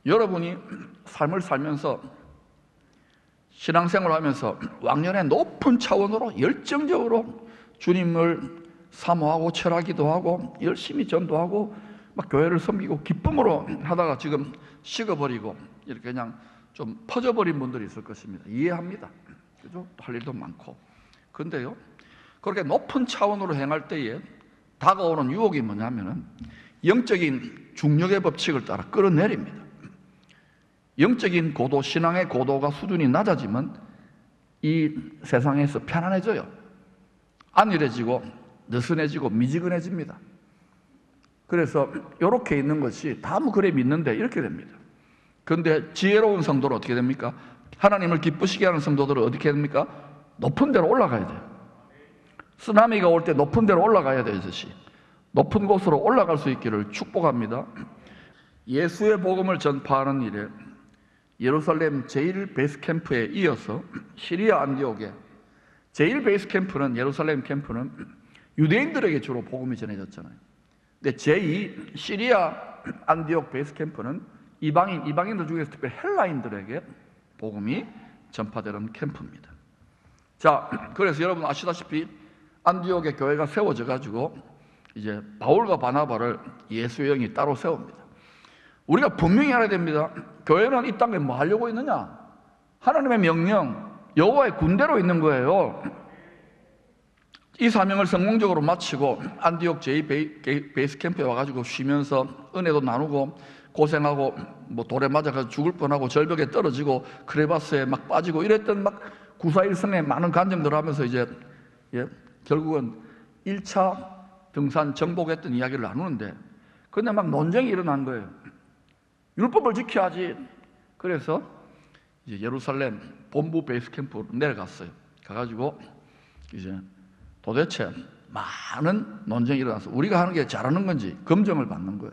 여러분이 삶을 살면서 신앙생활을 하면서 왕년의 높은 차원으로 열정적으로 주님을 사모하고 철하기도 하고 열심히 전도하고 막 교회를 섬기고 기쁨으로 하다가 지금 식어버리고 이렇게 그냥 좀 퍼져버린 분들이 있을 것입니다. 이해합니다. 그죠? 할 일도 많고. 그런데요, 그렇게 높은 차원으로 행할 때에 다가오는 유혹이 뭐냐면은 영적인 중력의 법칙을 따라 끌어내립니다. 영적인 고도, 신앙의 고도가 수준이 낮아지면 이 세상에서 편안해져요. 안일해지고 느슨해지고 미지근해집니다. 그래서 이렇게 있는 것이 다 뭐 그래 믿는데 이렇게 됩니다. 그런데 지혜로운 성도는 어떻게 됩니까? 하나님을 기쁘시게 하는 성도들은 어떻게 됩니까? 높은 데로 올라가야 돼요. 쓰나미가 올 때 높은 데로 올라가야 되듯이 높은 곳으로 올라갈 수 있기를 축복합니다. 예수의 복음을 전파하는 일에 예루살렘 제일 베이스 캠프에 이어서 시리아 안디옥에, 제일 베이스 캠프는, 예루살렘 캠프는 유대인들에게 주로 복음이 전해졌잖아요. 근데 제2 시리아 안디옥 베이스 캠프는 이방인들 중에서 특별히 헬라인들에게 복음이 전파되는 캠프입니다. 자, 그래서 여러분 아시다시피 안디옥에 교회가 세워져 가지고 이제 바울과 바나바를 예수의 영이 따로 세웁니다. 우리가 분명히 알아야 됩니다. 교회는 이 땅에 뭐 하려고 있느냐? 하나님의 명령, 여호와의 군대로 있는 거예요. 이 사명을 성공적으로 마치고 안디옥 제2 베이스 캠프에 와가지고 쉬면서 은혜도 나누고 고생하고 뭐 돌에 맞아서 죽을 뻔하고 절벽에 떨어지고 크레바스에 막 빠지고 이랬던 막 구사일성의 많은 간증들을 하면서 이제 결국은 1차 등산 정복했던 이야기를 나누는데, 근데 막 논쟁이 일어난 거예요. 율법을 지켜야지. 그래서 이제 예루살렘 본부 베이스 캠프로 내려갔어요. 가가지고 이제 도대체 많은 논쟁이 일어나서 우리가 하는 게 잘하는 건지 검증을 받는 거예요.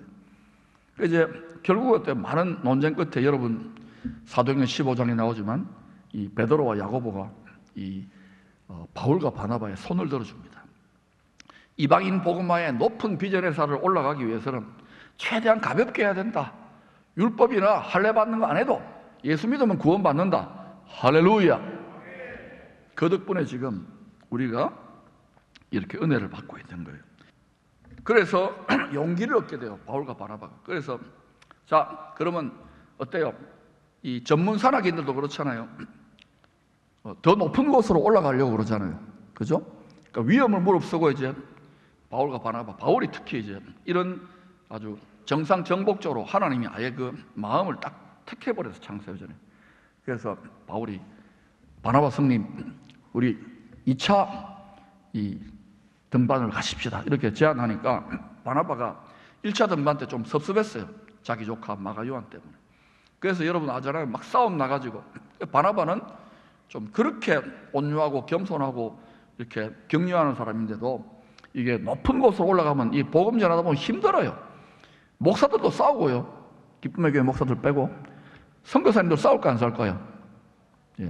이제 결국 그때 많은 논쟁 끝에 여러분 사도행전 15장에 나오지만 이 베드로와 야고보가 이 바울과 바나바의 손을 들어줍니다. 이방인 복음화의 높은 비전의 산을 올라가기 위해서는 최대한 가볍게 해야 된다. 율법이나 할례 받는 거 안 해도 예수 믿으면 구원 받는다. 할렐루야. 그 덕분에 지금 우리가 이렇게 은혜를 받고 있는 거예요. 그래서 용기를 얻게 돼요, 바울과 바나바가. 그래서 자, 그러면 어때요? 이 전문 산악인들도 그렇잖아요. 더 높은 곳으로 올라가려고 그러잖아요. 그죠? 그러니까 위험을 무릅쓰고 이제 바울과 바나바, 바울이 특히 이제 이런 아주 정상 정복적으로 하나님이 아예 그 마음을 딱 택해버려서 창세전에. 그래서 바울이 바나바 성님, 우리 2차 이 등반을 가십시다 이렇게 제안하니까 바나바가 1차 등반 때 좀 섭섭했어요. 자기 조카 마가요한 때문에. 그래서 여러분 아잖아요. 막 싸움 나가지고. 바나바는 좀 그렇게 온유하고 겸손하고 이렇게 격려하는 사람인데도 이게 높은 곳으로 올라가면 이 복음 전하다 보면 힘들어요. 목사들도 싸우고요. 기쁨의 교회 목사들 빼고. 선교사님들 싸울까 안 싸울까요?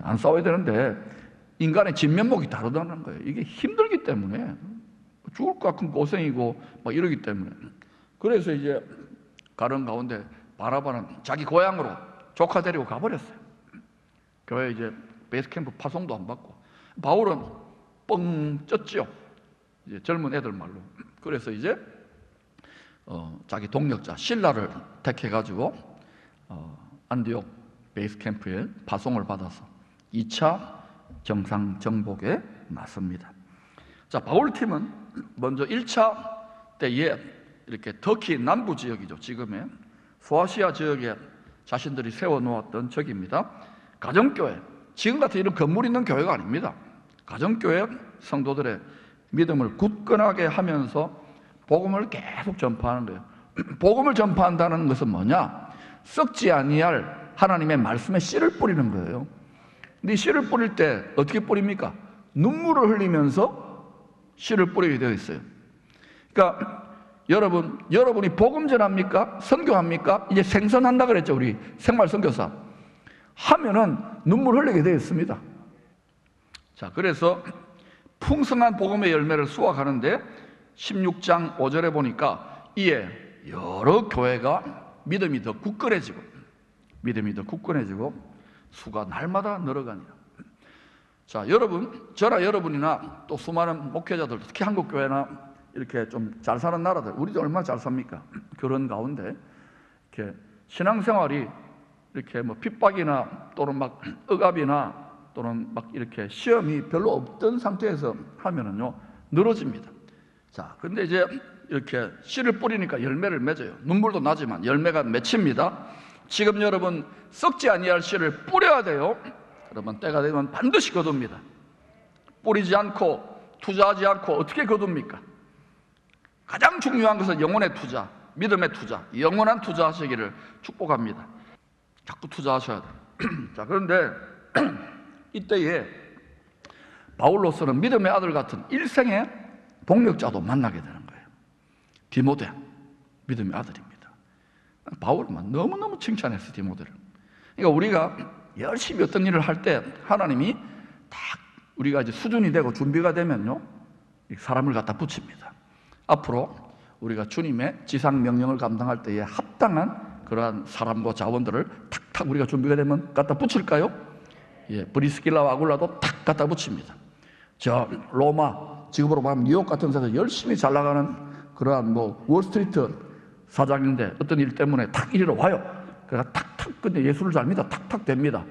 안 싸워야 되는데 인간의 진면목이 다르다는 거예요. 이게 힘들기 때문에 죽을 것 같은 고생이고 막 이러기 때문에. 그래서 이제 가는 가운데 바나바는 자기 고향으로 조카 데리고 가버렸어요. 교회 이제 베이스캠프 파송도 안 받고. 바울은 뻥 쪘죠. 이제 젊은 애들 말로. 그래서 이제 자기 동력자 실라를 택해가지고 안디옥 베이스캠프에 파송을 받아서 2차 정상 정복에 나섭니다. 자, 바울 팀은 먼저 1차 때에 이렇게 터키 남부 지역이죠. 지금의 소아시아 지역에 자신들이 세워놓았던 적입니다. 가정교회, 지금 같은 이런 건물 있는 교회가 아닙니다. 가정교회 성도들의 믿음을 굳건하게 하면서 복음을 계속 전파하는 거예요. 복음을 전파한다는 것은 뭐냐? 썩지 아니할 하나님의 말씀에 씨를 뿌리는 거예요. 근데 씨를 뿌릴 때 어떻게 뿌립니까? 눈물을 흘리면서 씨를 뿌리게 되어 있어요. 그러니까 여러분이 복음 전합니까? 선교합니까? 이제 생선한다 그랬죠, 우리 생활 선교사. 하면은 눈물 흘리게 되어 있습니다. 자, 그래서 풍성한 복음의 열매를 수확하는데 16장 5절에 보니까 이에 여러 교회가 믿음이 더 굳건해지고 수가 날마다 늘어가니라. 자, 저나 여러분이나 또 수많은 목회자들, 특히 한국 교회나 이렇게 좀 잘 사는 나라들, 우리도 얼마나 잘 삽니까? 그런 가운데 이렇게 신앙생활이 이렇게 뭐 핍박이나 또는 막 억압이나 또는 막 이렇게 시험이 별로 없던 상태에서 하면은요 늘어집니다. 자, 근데 이제 이렇게 씨를 뿌리니까 열매를 맺어요. 눈물도 나지만 열매가 맺힙니다. 지금 여러분 썩지 아니할 씨를 뿌려야 돼요. 여러분 때가 되면 반드시 거둡니다. 뿌리지 않고 투자하지 않고 어떻게 거둡니까? 가장 중요한 것은 영혼의 투자, 믿음의 투자, 영원한 투자하시기를 축복합니다. 자꾸 투자하셔야 돼요. 자, 그런데 이때에 바울로서는 믿음의 아들 같은 일생의 동력자도 만나게 되는 거예요. 디모데, 믿음의 아들입니다. 바울만 너무너무 칭찬했어요, 디모데를. 그러니까 우리가 열심히 어떤 일을 할 때 하나님이 딱 우리가 이제 수준이 되고 준비가 되면요 사람을 갖다 붙입니다. 앞으로 우리가 주님의 지상 명령을 감당할 때에 합당한 그러한 사람과 자원들을 탁탁 우리가 준비가 되면 갖다 붙일까요? 예, 브리스길라와 아굴라도 탁 갖다 붙입니다. 저 로마, 지금으로 말하면 뉴욕 같은 데서 열심히 잘 나가는 그러한 뭐 월스트리트 사장인데 어떤 일 때문에 탁 이리로 와요. 그래서 탁탁, 근데 예수를 잘 믿어 탁탁 됩니다.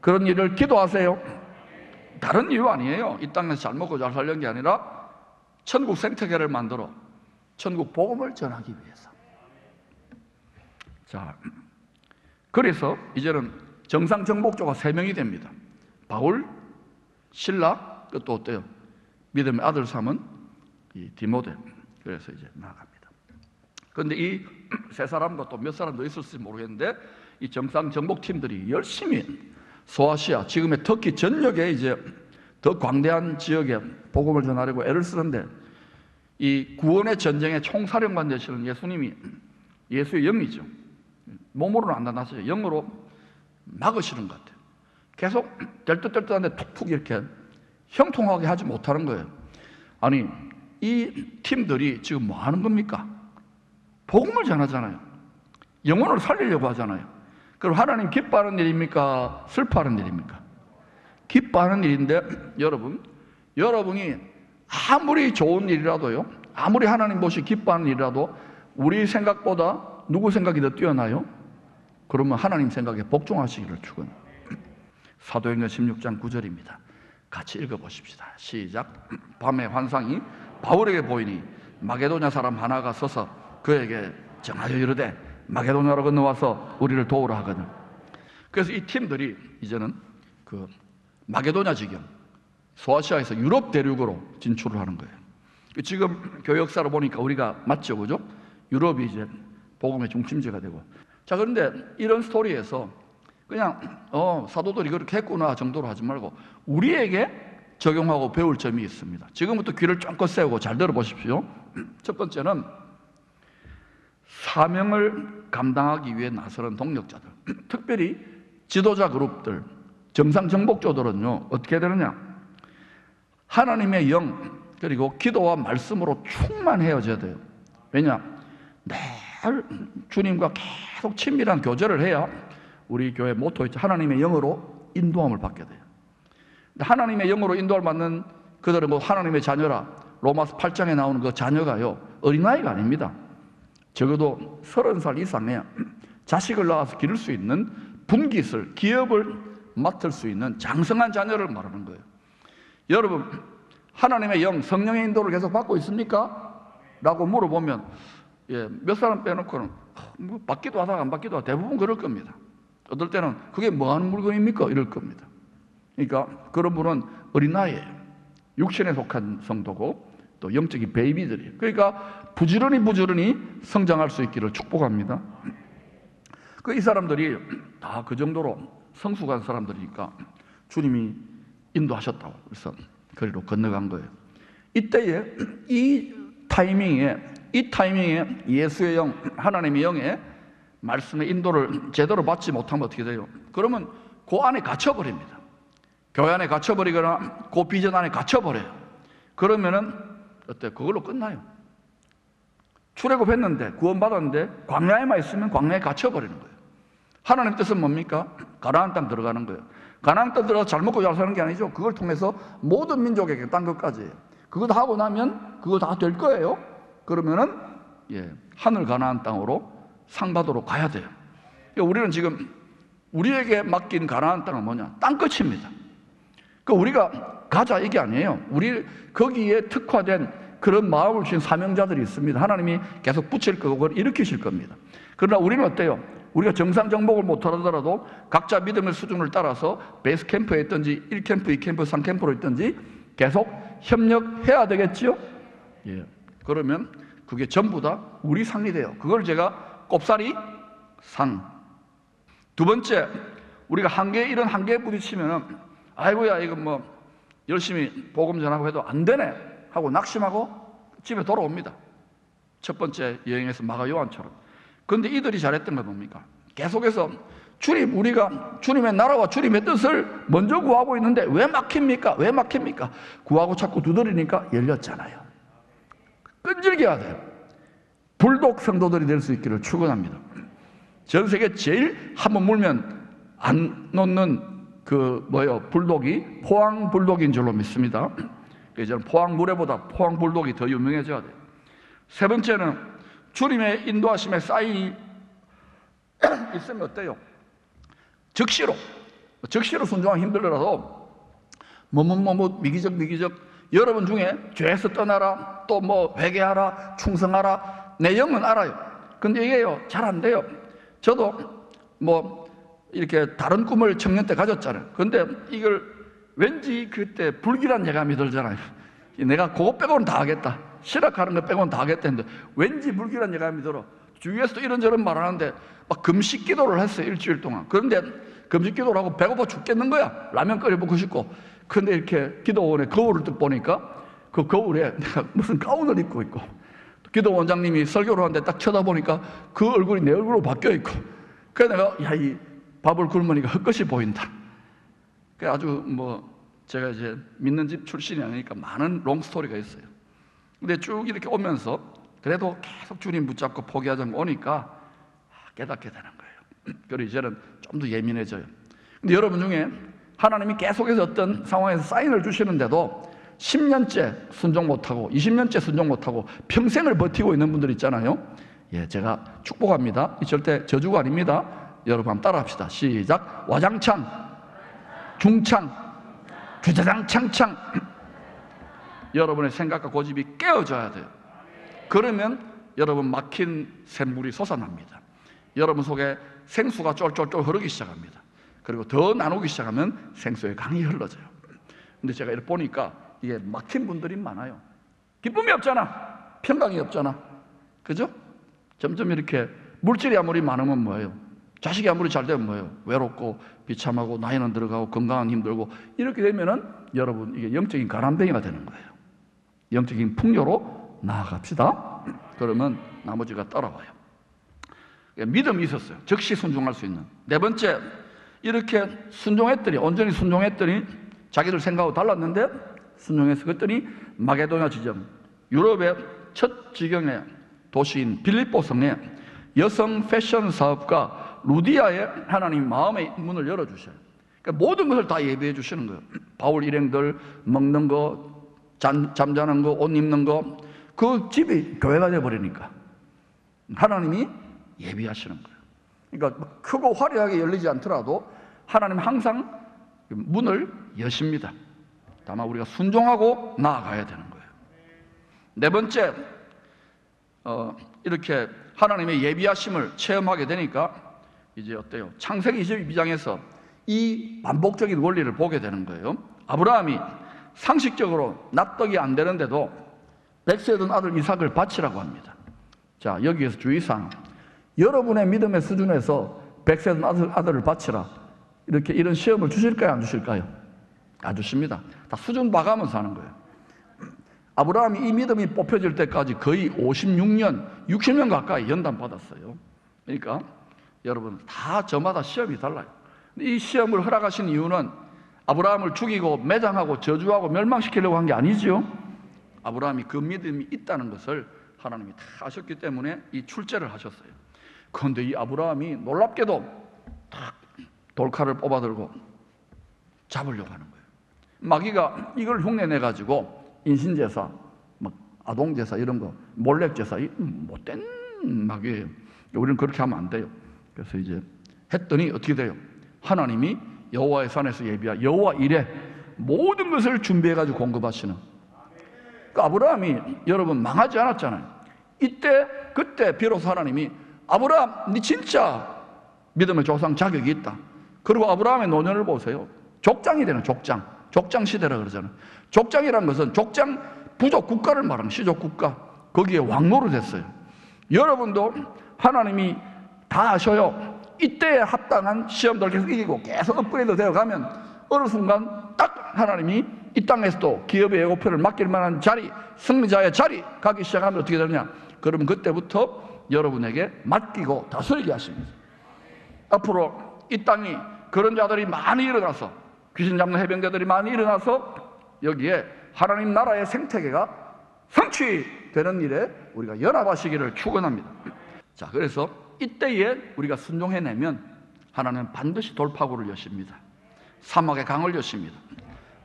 그런 일을 기도하세요. 다른 이유 아니에요. 이 땅에서 잘 먹고 잘 살려는 게 아니라 천국 생태계를 만들어 천국 복음을 전하기 위해서. 자, 그래서 이제는 정상 정복조가 3명이 됩니다. 바울, 실라, 또 어때요? 믿음의 아들 삼은 이 디모데. 그래서 이제 나아갑니다. 그런데 이 세 사람과 또 몇 사람 더 있을지 모르겠는데 이 정상 정복팀들이 열심히 소아시아, 지금의 터키 전역에 이제 더 광대한 지역에 복음을 전하려고 애를 쓰는데 이 구원의 전쟁의 총사령관 되시는 예수님이 예수의 영이죠. 몸으로는 안 나타나셔요. 영으로 막으시는 것 같아요. 계속 될 듯 될 듯한데 툭툭 이렇게 형통하게 하지 못하는 거예요. 아니, 이 팀들이 지금 뭐 하는 겁니까? 복음을 전하잖아요. 영혼을 살리려고 하잖아요. 그럼 하나님 기뻐하는 일입니까? 슬퍼하는 일입니까? 기뻐하는 일인데 여러분이 아무리 좋은 일이라도요, 아무리 하나님 보시 기뻐하는 일이라도 우리 생각보다 누구 생각이 더 뛰어나요? 그러면 하나님 생각에 복종하시기를 축원합니다. 사도행전 16장 9절입니다. 같이 읽어보십시다. 시작. 밤에 환상이 바울에게 보이니 마게도냐 사람 하나가 서서 그에게 정하여 이르되 마게도냐로 건너와서 우리를 도우라 하거든. 그래서 이 팀들이 이제는 그 마게도냐 지경, 소아시아에서 유럽 대륙으로 진출을 하는 거예요. 지금 교회 역사로 보니까 우리가 맞죠, 그죠? 유럽이 이제 복음의 중심지가 되고. 자, 그런데 이런 스토리에서 그냥 사도들이 그렇게 했구나 정도로 하지 말고 우리에게 적용하고 배울 점이 있습니다. 지금부터 귀를 쫑긋 세우고 잘 들어보십시오. 첫 번째는 사명을 감당하기 위해 나서는 동력자들, 특별히 지도자 그룹들, 정상 정복조들은요 어떻게 되느냐? 하나님의 영 그리고 기도와 말씀으로 충만해져야 돼요. 왜냐? 늘 주님과 계속 친밀한 교제를 해야 우리 교회 모토이죠. 하나님의 영으로 인도함을 받게 돼요. 하나님의 영으로 인도를 받는 그들은 뭐 하나님의 자녀라. 로마서 8장에 나오는 그 자녀가요 어린아이가 아닙니다. 적어도 30살 이상의 자식을 낳아서 기를 수 있는 분깃을, 기업을 맡을 수 있는 장성한 자녀를 말하는 거예요. 여러분, 하나님의 영, 성령의 인도를 계속 받고 있습니까? 라고 물어보면 몇 사람 빼놓고는 뭐 받기도 하다가 안 받기도 하다 대부분 그럴 겁니다. 어떨 때는 그게 뭐 하는 물건입니까? 이럴 겁니다. 그러니까 그런 분은 어린아이예요. 육신에 속한 성도고 또 영적인 베이비들이에요. 그러니까 부지런히 성장할 수 있기를 축복합니다. 이 사람들이 다 그 정도로 성숙한 사람들이니까 주님이 인도하셨다고 그래서 거리로 건너간 거예요. 이때에 이 타이밍에 이 타이밍에 예수의 영, 하나님의 영의 말씀의 인도를 제대로 받지 못하면 어떻게 돼요? 그러면 그 안에 갇혀버립니다. 교회 안에 갇혀버리거나 그 비전 안에 갇혀버려요. 그러면은 어때요? 그걸로 끝나요. 출애굽했는데 구원받았는데 광야에만 있으면 광야에 갇혀버리는 거예요. 하나님 뜻은 뭡니까? 가나안 땅 들어가는 거예요. 가나안 땅 들어가서 잘 먹고 잘 사는 게 아니죠. 그걸 통해서 모든 민족에게 딴 것까지 그거 다 하고 나면 그거 다 될 거예요. 그러면은 하늘 가나안 땅으로 상 받으러 가야 돼요. 그러니까 우리는 지금 우리에게 맡긴 가나안 땅은 뭐냐? 땅 끝입니다. 그러니까 우리가 가자 이게 아니에요. 우리 거기에 특화된 그런 마음을 주신 사명자들이 있습니다. 하나님이 계속 붙일 거고 그걸 일으키실 겁니다. 그러나 우리는 어때요? 우리가 정상 정복을 못하더라도 각자 믿음의 수준을 따라서 베이스 캠프에 있든지 1캠프, 2캠프, 3캠프로 있든지 계속 협력해야 되겠지요? 그러면 그게 전부 다 우리 상이 돼요. 그걸 제가 꼽사리 상. 두 번째, 우리가 이런 한계에 부딪히면은 아이고야 이거 뭐 열심히 복음 전하고 해도 안 되네 하고 낙심하고 집에 돌아옵니다. 첫 번째 여행에서 마가 요한처럼. 그런데 이들이 잘했던 건 뭡니까? 계속해서 주님, 우리가 주님의 나라와 주님의 뜻을 먼저 구하고 있는데 왜 막힙니까? 왜 막힙니까? 구하고 자꾸 두드리니까 열렸잖아요. 끈질겨야 돼요. 불독 성도들이 될 수 있기를 축원합니다. 전 세계 제일 한번 물면 안 놓는 불독이 포항 불독인 줄로 믿습니다. 그래서 포항 물회보다 포항 불독이 더 유명해져야 돼요. 세 번째는 주님의 인도하심에 사인이 있으면 어때요? 즉시로 순종하기 힘들더라도 미기적 여러분 중에 죄에서 떠나라, 또 뭐 회개하라, 충성하라, 내 영은 알아요. 근데 이게요 잘 안 돼요. 저도 뭐 이렇게 다른 꿈을 청년 때 가졌잖아요. 근데 이걸 왠지 그때 불길한 예감이 들잖아요. 내가 그거 빼고는 다 하겠다, 실학하는 거 빼고는 다 하겠다 했는데 왠지 불길한 예감이 들어. 주위에서도 이런저런 말하는데 막 금식 기도를 했어요. 일주일 동안. 그런데 금식 기도를 하고 배고파 죽겠는 거야. 라면 끓여 먹고 싶고. 근데 이렇게 기도원에 거울을 딱 보니까 그 거울에 내가 무슨 가운을 입고 있고, 기도 원장님이 설교를 하는데 딱 쳐다보니까 그 얼굴이 내 얼굴로 바뀌어 있고, 그래서 내가 이 밥을 굶으니까 헛것이 보인다. 그 아주 제가 이제 믿는 집 출신이 아니니까 많은 롱스토리가 있어요. 근데 쭉 이렇게 오면서 그래도 계속 주님 붙잡고 포기하지 않고 오니까 깨닫게 되는 거예요. 그리고 이제는 좀 더 예민해져요. 근데 여러분 중에 하나님이 계속해서 어떤 상황에서 사인을 주시는데도 10년째 순종 못하고 20년째 순종 못하고 평생을 버티고 있는 분들 있잖아요. 제가 축복합니다. 이 절대 저주가 아닙니다. 여러분 한번 따라합시다. 시작. 와장창, 중창, 주차장 창창. 여러분의 생각과 고집이 깨어져야 돼요. 그러면 여러분 막힌 샘물이 솟아납니다. 여러분 속에 생수가 쫄쫄쫄 흐르기 시작합니다. 그리고 더 나누기 시작하면 생수의 강이 흘러져요. 근데 제가 이렇게 보니까 이게 막힌 분들이 많아요. 기쁨이 없잖아, 평강이 없잖아, 그죠? 점점 이렇게 물질이 아무리 많으면 뭐예요? 자식이 아무리 잘 되면 뭐예요? 외롭고 비참하고 나이는 들어가고 건강은 힘들고, 이렇게 되면은 여러분 이게 영적인 가람뱅이가 되는 거예요. 영적인 풍요로 나아갑시다. 그러면 나머지가 따라와요. 믿음이 있었어요. 즉시 순종할 수 있는. 네 번째, 이렇게 순종했더니, 온전히 순종했더니 자기들 생각하고 달랐는데 순종해서 그랬더니 마게도냐 지점, 유럽의 첫 지경의 도시인 빌립보 성에 여성 패션 사업가 루디아의 하나님 마음의 문을 열어주셔요. 그러니까 모든 것을 다 예비해 주시는 거예요. 바울 일행들, 먹는 거, 잠자는 거, 옷 입는 거, 그 집이 교회가 되어버리니까 하나님이 예비하시는 거예요. 그러니까 크고 화려하게 열리지 않더라도 하나님 항상 문을 여십니다. 다만 우리가 순종하고 나아가야 되는 거예요. 네 번째, 이렇게 하나님의 예비하심을 체험하게 되니까 이제 어때요? 창세기 22장에서 이 반복적인 원리를 보게 되는 거예요. 아브라함이 상식적으로 납득이 안 되는데도 백세에 둔 아들 이삭을 바치라고 합니다. 자, 여기에서 주의사항, 여러분의 믿음의 수준에서 백세에 둔 아들을 바치라, 이런 시험을 주실까요, 안 주실까요? 안 주십니다. 다 수준 봐가면서 하는 거예요. 아브라함이 이 믿음이 뽑혀질 때까지 거의 56년, 60년 가까이 연단받았어요. 그러니까 여러분 다 저마다 시험이 달라요. 이 시험을 허락하신 이유는 아브라함을 죽이고 매장하고 저주하고 멸망시키려고 한 게 아니지요. 아브라함이 그 믿음이 있다는 것을 하나님이 다 아셨기 때문에 이 출제를 하셨어요. 그런데 이 아브라함이 놀랍게도 딱 돌칼을 뽑아들고 잡으려고 하는 거예요. 마귀가 이걸 흉내내가지고 인신제사, 아동제사 이런 거, 몰렉제사, 못된 마귀예요. 우리는 그렇게 하면 안 돼요. 그래서 이제 했더니 어떻게 돼요? 하나님이 여호와의 산에서 예비한 여호와 이레 모든 것을 준비해가지고 공급하시는. 그 아브라함이 여러분 망하지 않았잖아요. 그때 비로소 하나님이 아브라함, 네 진짜 믿음의 조상 자격이 있다. 그리고 아브라함의 노년을 보세요. 족장이 되는 족장 시대라 그러잖아요. 족장이라는 것은 족장 부족 국가를 말하는 시족 국가. 거기에 왕노로 됐어요. 여러분도 하나님이 다 아셔요. 이때에 합당한 시험들 계속 이기고 계속 업그레이드 되어 가면 어느 순간 딱 하나님이 이 땅에서도 기업의 예고표를 맡길 만한 자리, 승리자의 자리 가기 시작하면 어떻게 되느냐? 그러면 그때부터 여러분에게 맡기고 다스리게 하십니다. 앞으로 이 땅이 그런 자들이 많이 일어나서 귀신 잡는 해병대들이 많이 일어나서 여기에 하나님 나라의 생태계가 성취되는 일에 우리가 연합하시기를 축원합니다. 자, 그래서 이때에 우리가 순종해내면 하나님은 반드시 돌파구를 여십니다. 사막의 강을 여십니다.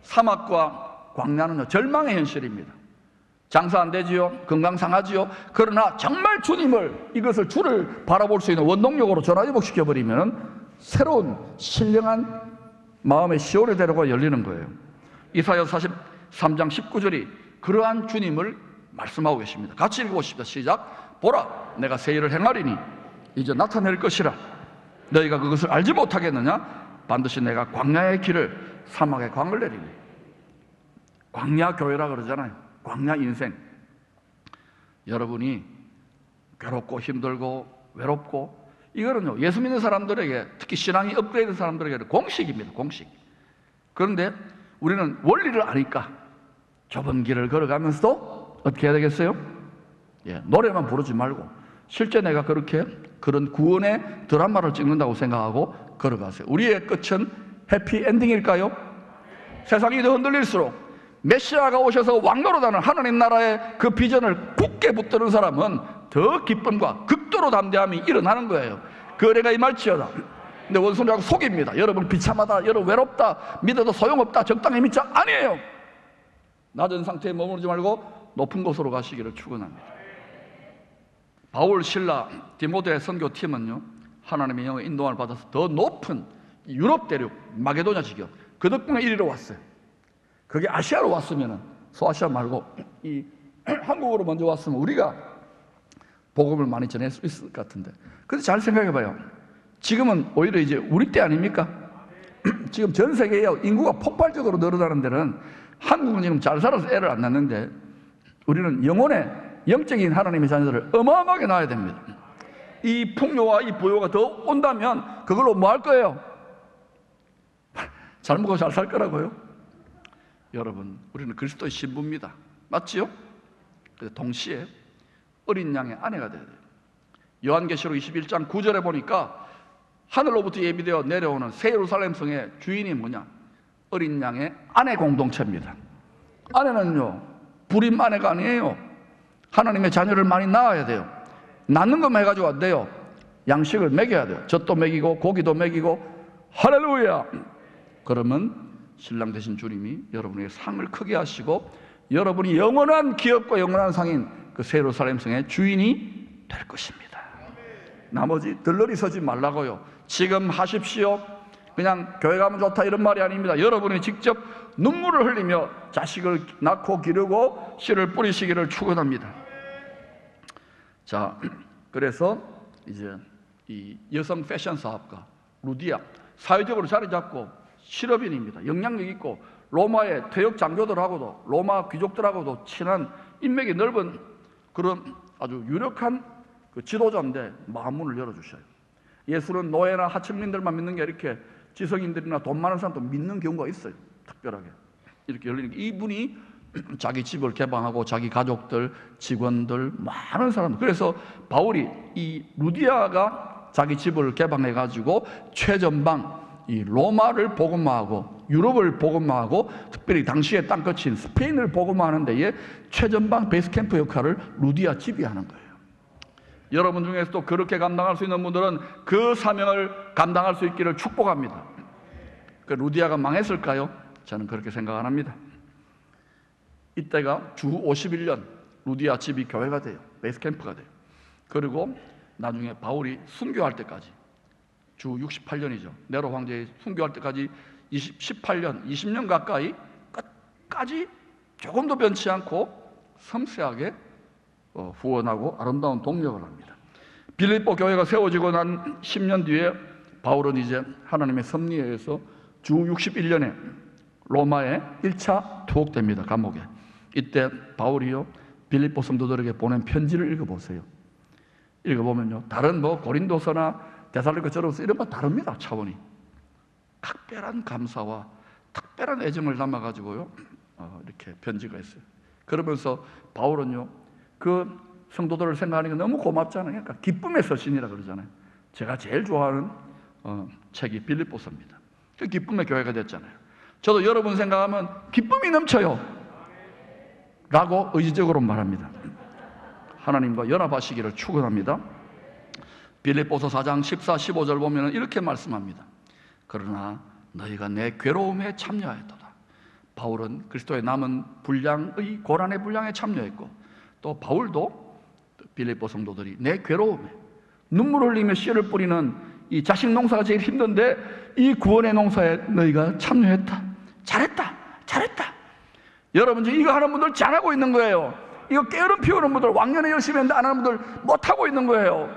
사막과 광야는요 절망의 현실입니다. 장사 안 되지요. 건강 상하지요. 그러나 정말 주님을 이것을 주를 바라볼 수 있는 원동력으로 전화위복시켜버리면 새로운 신령한 마음의 시온의 대로가 열리는 거예요. 이사야 43장 19절이 그러한 주님을 말씀하고 계십니다. 같이 읽어보십시다. 시작. 보라, 내가 새 일을 행하리니 이제 나타낼 것이라. 너희가 그것을 알지 못하겠느냐? 반드시 내가 광야의 길을 사막의 광을 내리니. 광야 교회라 그러잖아요. 광야 인생. 여러분이 괴롭고 힘들고 외롭고 이거는요 예수 믿는 사람들에게, 특히 신앙이 업그레이드 사람들에게는 공식입니다. 공식. 그런데 우리는 원리를 아니까 좁은 길을 걸어가면서도 어떻게 해야 되겠어요? 노래만 부르지 말고 실제 내가 그런 구원의 드라마를 찍는다고 생각하고 걸어가세요. 우리의 끝은 해피엔딩일까요? 세상이 더 흔들릴수록 메시아가 오셔서 왕노릇하는 하나님 나라의 그 비전을 굳게 붙드는 사람은 더 기쁨과 극도로 담대함이 일어나는 거예요. 그 은혜가 임할지어다. 근데 원수님하고 속입니다. 여러분 비참하다, 여러분 외롭다, 믿어도 소용없다, 적당히 믿자. 아니에요. 낮은 상태에 머무르지 말고 높은 곳으로 가시기를 축원합니다. 바울, 실라, 디모데 선교팀은요 하나님의 영의 인도함을 받아서 더 높은 유럽 대륙 마게도냐 지경 그 덕분에 이리로 왔어요. 그게 아시아로 왔으면 소아시아 말고 이 한국으로 먼저 왔으면 우리가 복음을 많이 전할 수 있을 것 같은데. 근데 잘 생각해 봐요. 지금은 오히려 이제 우리 때 아닙니까? 지금 전 세계에 인구가 폭발적으로 늘어나는 데는 한국은 지금 잘 살아서 애를 안 낳는데 우리는 영혼의 영적인 하나님의 자녀들을 어마어마하게 낳아야 됩니다. 이 풍요와 이 부요가 더 온다면 그걸로 뭐 할 거예요? 잘 먹고 잘 살 거라고요? 여러분, 우리는 그리스도의 신부입니다. 맞지요? 그래서 동시에 어린 양의 아내가 돼야 돼요. 요한계시록 21장 9절에 보니까 하늘로부터 예비되어 내려오는 새 예루살렘 성의 주인이 뭐냐? 어린 양의 아내 공동체입니다. 아내는요 불임 아내가 아니에요. 하나님의 자녀를 많이 낳아야 돼요. 낳는 것만 해가지고 안 돼요. 양식을 먹여야 돼요. 젖도 먹이고 고기도 먹이고. 할렐루야. 그러면 신랑 되신 주님이 여러분에게 상을 크게 하시고 여러분이 영원한 기업과 영원한 상인 그 새 예루살렘 성의 주인이 될 것입니다. 나머지 들러리 서지 말라고요. 지금 하십시오. 그냥 교회 가면 좋다 이런 말이 아닙니다. 여러분이 직접 눈물을 흘리며 자식을 낳고 기르고 씨를 뿌리시기를 축원합니다. 자, 그래서 이제 이 여성 패션 사업가 루디아 사회적으로 자리 잡고 실업인입니다. 영향력 있고 로마의 퇴역 장교들하고도 로마 귀족들하고도 친한 인맥이 넓은 그런 아주 유력한 그 지도자인데 마음문을 열어주셔요. 예수는 노예나 하층민들만 믿는 게 이렇게 지성인들이나 돈 많은 사람도 믿는 경우가 있어요. 특별하게 이렇게 열리는 게 이분이 자기 집을 개방하고 자기 가족들, 직원들, 많은 사람들. 그래서 바울이 이 루디아가 자기 집을 개방해 가지고 최전방 이 로마를 복음화하고 유럽을 복음화하고 특별히 당시에 땅끝인 스페인을 복음화하는 데에 최전방 베이스캠프 역할을 루디아 집이 하는 거예요. 여러분 중에서도 그렇게 감당할 수 있는 분들은 그 사명을 감당할 수 있기를 축복합니다. 그 루디아가 망했을까요? 저는 그렇게 생각 안 합니다. 이때가 주 51년 루디아 집이 교회가 돼요. 베이스캠프가 돼요. 그리고 나중에 바울이 순교할 때까지 주 68년이죠. 네로 황제의 순교할 때까지 18년, 20년 가까이 끝까지 조금도 변치 않고 섬세하게 후원하고 아름다운 동력을 합니다. 빌립보 교회가 세워지고 난 10년 뒤에 바울은 이제 하나님의 섭리에 의해서 주 61년에 로마에 1차 투옥됩니다. 감옥에. 이때 바울이요 빌립보 성도들에게 보낸 편지를 읽어보세요. 읽어보면요 다른 고린도서나 데살로니가전서 이런 거 다릅니다. 차원이 각별한 감사와 특별한 애정을 담아가지고요 이렇게 편지가 있어요. 그러면서 바울은요 그 성도들을 생각하는 게 너무 고맙잖아요. 그러니까 기쁨의 서신이라 그러잖아요. 제가 제일 좋아하는 책이 빌립보서입니다. 그 기쁨의 교회가 됐잖아요. 저도 여러분 생각하면 기쁨이 넘쳐요 라고 의지적으로 말합니다. 하나님과 연합하시기를 축원합니다. 빌립보서 4장 14, 15절 보면 이렇게 말씀합니다. 그러나 너희가 내 괴로움에 참여하였도다. 바울은 그리스도의 남은 분량의 고난의 분량에 참여했고 또 바울도 빌립보 성도들이 내 괴로움에 눈물 흘리며 씨를 뿌리는 이 자식 농사가 제일 힘든데 이 구원의 농사에 너희가 참여했다. 잘했다. 여러분 지금 이거 하는 분들 잘하고 있는 거예요. 이거 게으름 피우는 분들, 왕년에 열심히 했는데 안 하는 분들 못하고 있는 거예요.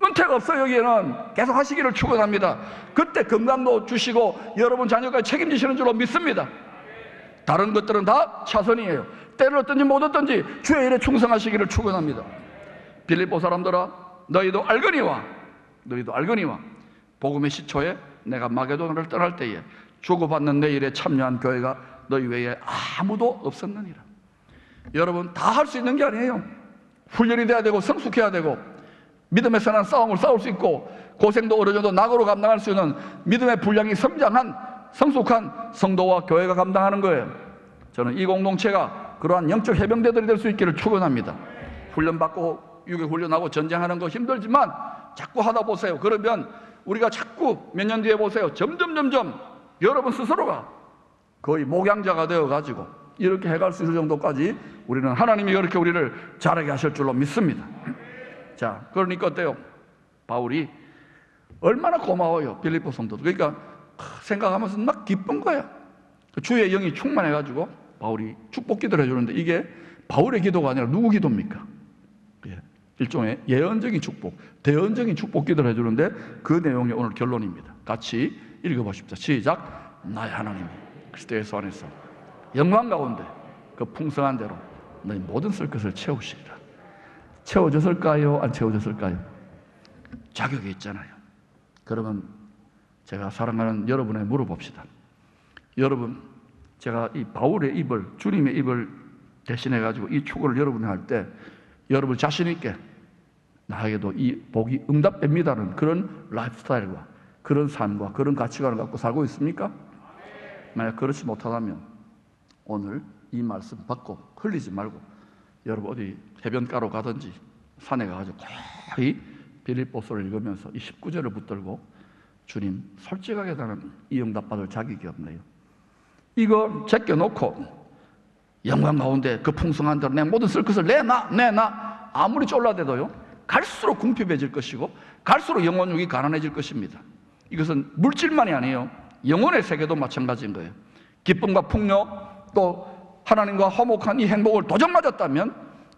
은퇴가 없어요. 여기에는 계속 하시기를 축원합니다. 그때 건강도 주시고 여러분 자녀까지 책임지시는 줄로 믿습니다. 다른 것들은 다 차선이에요. 때를 얻든지 못 얻든지 주의 일에 충성하시기를 축원합니다. 빌립보 사람들아 너희도 알거니와 복음의 시초에 내가 마게도나를 떠날 때에 주고받는 내 일에 참여한 교회가 너희 외에 아무도 없었느니라. 여러분 다 할 수 있는 게 아니에요. 훈련이 돼야 되고 성숙해야 되고 믿음의 선한 싸움을 싸울 수 있고 고생도 어느 정도 낙오로 감당할 수 있는 믿음의 분량이 성장한 성숙한 성도와 교회가 감당하는 거예요. 저는 이 공동체가 그러한 영적 해병대들이 될 수 있기를 축원합니다. 훈련받고 유교훈련하고 전쟁하는 거 힘들지만 자꾸 하다 보세요. 그러면 우리가 자꾸 몇 년 뒤에 보세요. 점점 여러분 스스로가 거의 목양자가 되어가지고 이렇게 해갈 수 있을 정도까지 우리는 하나님이 그렇게 우리를 자라게 하실 줄로 믿습니다. 자, 그러니까 어때요? 바울이 얼마나 고마워요. 빌립보 성도들. 그러니까 생각하면서 막 기쁜 거야. 주의 영이 충만해가지고 바울이 축복 기도를 해주는데 이게 바울의 기도가 아니라 누구 기도입니까? 일종의 예언적인 축복, 대언적인 축복 기도를 해주는데 그 내용이 오늘 결론입니다. 같이 읽어보십시오. 시작. 나의 하나님 그리스도 예수 안에서 영광 가운데 그 풍성한 대로 너희 모든 쓸 것을 채우시리라. 채워졌을까요? 안 채워졌을까요? 자격이 있잖아요. 그러면 제가 사랑하는 여러분에 물어봅시다. 여러분, 제가 이 바울의 입을, 주님의 입을 대신해 가지고 이 축원을 여러분이 할 때 여러분 자신 있게 나에게도 이 복이 응답됩니다는 그런 라이프 스타일과 그런 삶과 그런 가치관을 갖고 살고 있습니까? 만약 그렇지 못하다면 오늘 이 말씀 받고 흘리지 말고 여러분 어디 해변가로 가든지 산에 가가지고 거의 빌립보서를 읽으면서 이 19절을 붙들고 주님 솔직하게 나는 이 응답 받을 자격이 없네요. 이거 제껴놓고 영광 가운데 그 풍성한 대로 내 모든 쓸 것을 내놔 아무리 쫄라대도요 갈수록 궁핍해질 것이고 갈수록 영혼육이 가난해질 것입니다. 이것은 물질만이 아니에요. 영혼의 세계도 마찬가지인 거예요. 기쁨과 풍요 또 하나님과 화목한 이 행복을 도전 맞았다면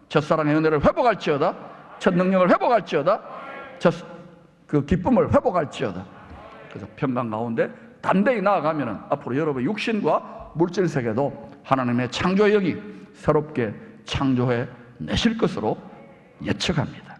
첫사랑의 은혜를 회복할지어다, 첫 능력을 회복할지어다, 그 기쁨을 회복할지어다. 그래서 평강 가운데 담대히 나아가면 앞으로 여러분의 육신과 물질 세계도 하나님의 창조의 영이 새롭게 창조해 내실 것으로 예측합니다.